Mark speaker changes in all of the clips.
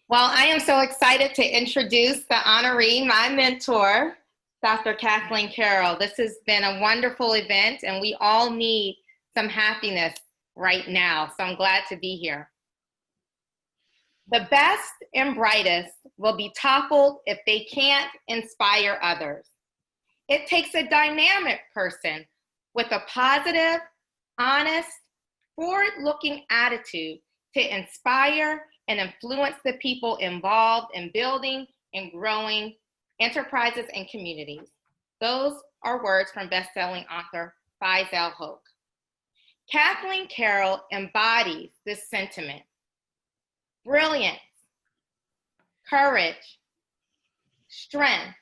Speaker 1: Well, I am so excited to introduce the honoree, my mentor, Dr. Kathleen Carroll. This has been a wonderful event, and we all need some happiness right now, so I'm glad to be here. The best and brightest will be toppled if they can't inspire others. It takes a dynamic person with a positive, honest, forward-looking attitude to inspire and influence the people involved in building and growing enterprises and communities. Those are words from best-selling author Faisal Hoque. Kathleen Carroll embodies this sentiment. Brilliance, courage, strength,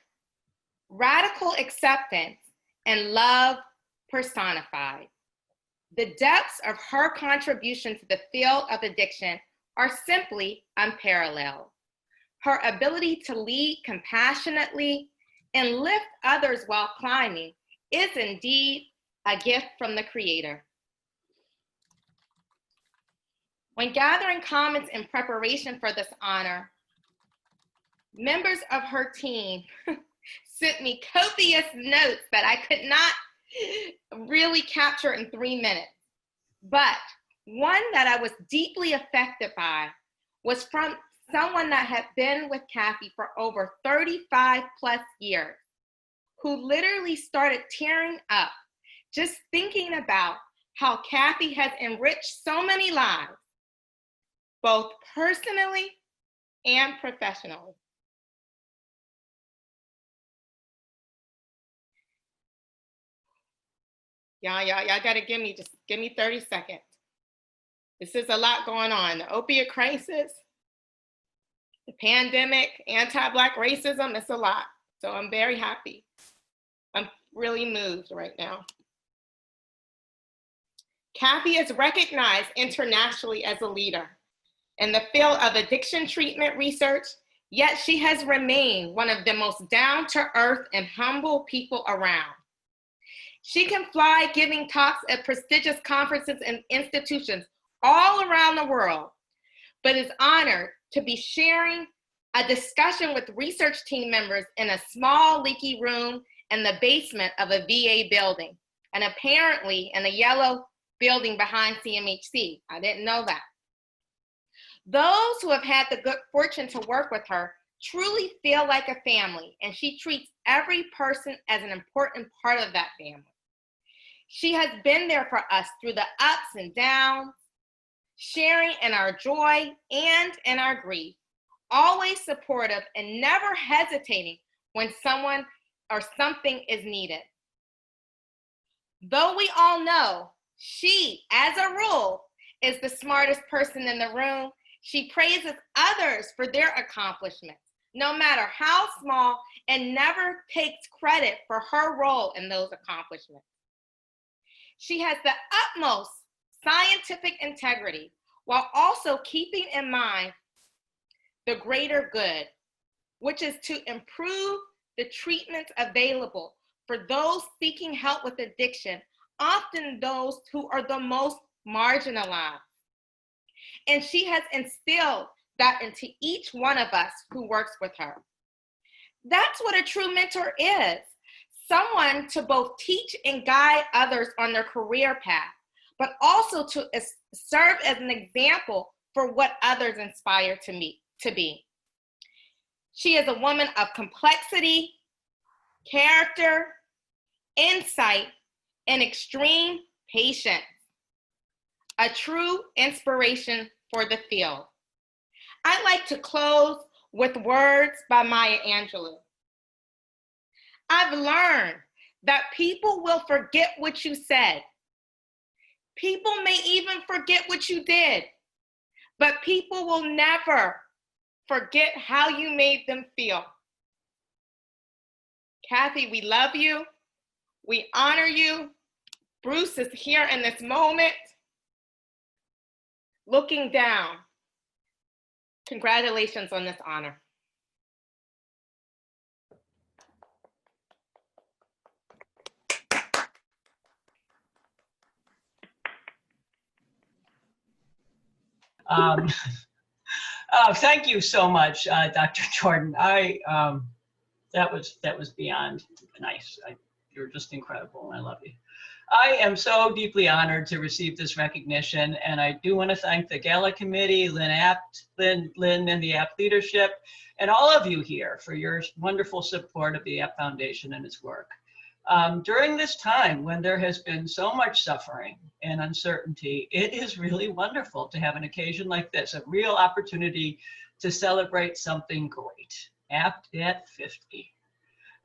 Speaker 1: radical acceptance, and love personified. The depths of her contribution to the field of addiction are simply unparalleled. Her ability to lead compassionately and lift others while climbing is indeed a gift from the Creator. When gathering comments in preparation for this honor, members of her team sent me copious notes that I could not really capture in 3 minutes. But one that I was deeply affected by was from someone that had been with Kathy for over 35 plus years, who literally started tearing up just thinking about how Kathy has enriched so many lives, both personally and professionally. Y'all gotta give me 30 seconds. This is a lot going on. The opiate crisis, the pandemic, anti-Black racism, it's a lot. So I'm very happy. I'm really moved right now. Kathy is recognized internationally as a leader in the field of addiction treatment research, yet she has remained one of the most down-to-earth and humble people around. She can fly giving talks at prestigious conferences and institutions all around the world, but is honored to be sharing a discussion with research team members in a small leaky room in the basement of a VA building, and apparently in a yellow building behind CMHC. I didn't know that. Those who have had the good fortune to work with her truly feel like a family, and she treats every person as an important part of that family. She has been there for us through the ups and downs, sharing in our joy and in our grief, always supportive and never hesitating when someone or something is needed. Though we all know she, as a rule, is the smartest person in the room, she praises others for their accomplishments, no matter how small, and never takes credit for her role in those accomplishments. She has the utmost scientific integrity while also keeping in mind the greater good, which is to improve the treatments available for those seeking help with addiction, often those who are the most marginalized. And she has instilled that into each one of us who works with her. That's what a true mentor is. Someone to both teach and guide others on their career path, but also to serve as an example for what others aspire to be. She is a woman of complexity, character, insight, and extreme patience. A true inspiration for the field. I'd like to close with words by Maya Angelou. I've learned that people will forget what you said. People may even forget what you did, but people will never forget how you made them feel. Kathy, we love you. We honor you. Bruce is here in this moment, looking down. Congratulations on this honor.
Speaker 2: Thank you so much, Dr. Jordan. That was beyond nice. You're just incredible, and I love you. I am so deeply honored to receive this recognition, and I do want to thank the Gala Committee, Lynn and the APT leadership, and all of you here for your wonderful support of the APT Foundation and its work. During this time when there has been so much suffering and uncertainty, it is really wonderful to have an occasion like this, a real opportunity to celebrate something great. APT at 50.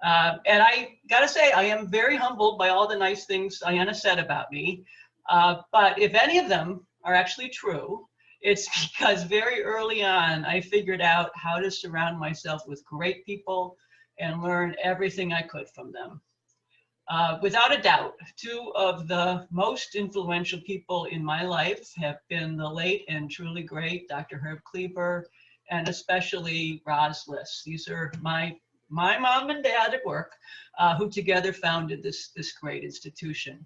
Speaker 2: And I gotta say, I am very humbled by all the nice things Ayana said about me. But if any of them are actually true, it's because very early on, I figured out how to surround myself with great people and learn everything I could from them. Without a doubt, two of the most influential people in my life have been the late and truly great Dr. Herb Kleber, and especially Roz Liss. These are my mom and dad at work, who together founded this great institution.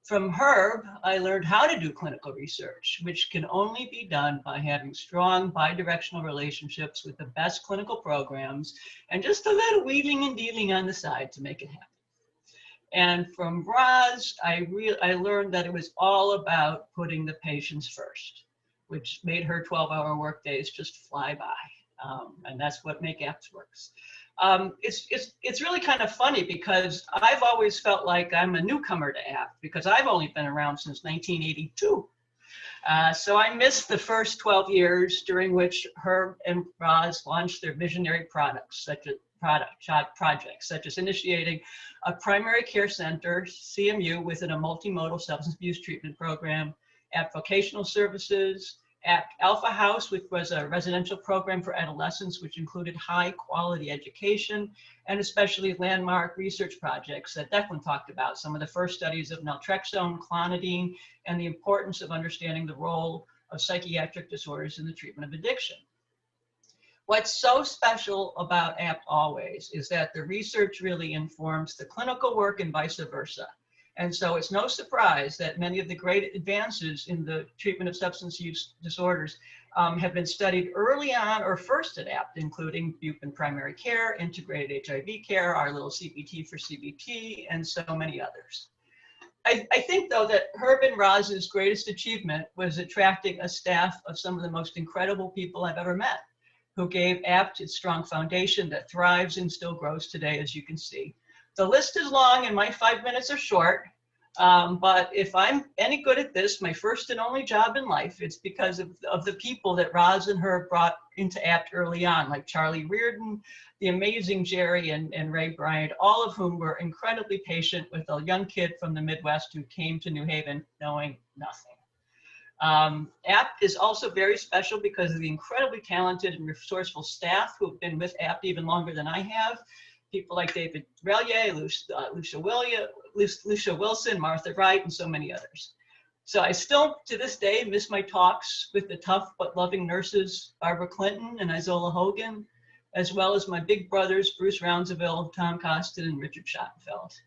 Speaker 2: From Herb, I learned how to do clinical research, which can only be done by having strong bidirectional relationships with the best clinical programs and just a little wheeling and dealing on the side to make it happen. And from Roz, I learned that it was all about putting the patients first, which made her 12-hour workdays just fly by. And that's what Make APT works. It's really kind of funny because I've always felt like I'm a newcomer to APT because I've only been around since 1982. So I missed the first 12 years during which Herb and Roz launched their visionary projects, such as initiating a primary care center, CMU, within a multimodal substance abuse treatment program, APT Vocational Services, APT Alpha House, which was a residential program for adolescents, which included high quality education, and especially landmark research projects that Declan talked about, some of the first studies of naltrexone, clonidine, and the importance of understanding the role of psychiatric disorders in the treatment of addiction. What's so special about APT always is that the research really informs the clinical work and vice versa. And so it's no surprise that many of the great advances in the treatment of substance use disorders have been studied early on or first at APT, including BUP and primary care, integrated HIV care, our little CPT for CBT, and so many others. I think, though, that Herb and Roz's greatest achievement was attracting a staff of some of the most incredible people I've ever met, who gave APT its strong foundation that thrives and still grows today, as you can see. The list is long and my 5 minutes are short, but if I'm any good at this, my first and only job in life, it's because of the people that Roz and Herb brought into APT early on, like Charlie Reardon, the amazing Jerry and Ray Bryant, all of whom were incredibly patient with a young kid from the Midwest who came to New Haven knowing nothing. APT is also very special because of the incredibly talented and resourceful staff who have been with APT even longer than I have. People like David Relier, Lucia Wilson, Martha Wright, and so many others. So I still, to this day, miss my talks with the tough but loving nurses, Barbara Clinton and Isola Hogan, as well as my big brothers, Bruce Rounsaville, Tom Costin, and Richard Schottenfeld.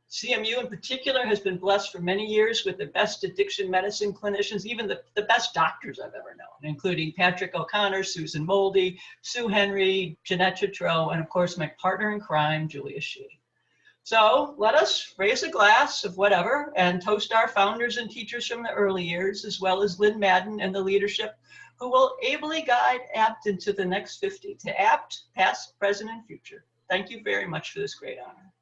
Speaker 2: CMU in particular has been blessed for many years with the best addiction medicine clinicians, even the best doctors I've ever known, including Patrick O'Connor, Susan Moldy, Sue Henry, Jeanette Chitreau, and of course my partner in crime, Julia Shee. So let us raise a glass of whatever and toast our founders and teachers from the early years, as well as Lynn Madden and the leadership who will ably guide APT into the next 50, to APT, past, present, and future. Thank you very much for this great honor.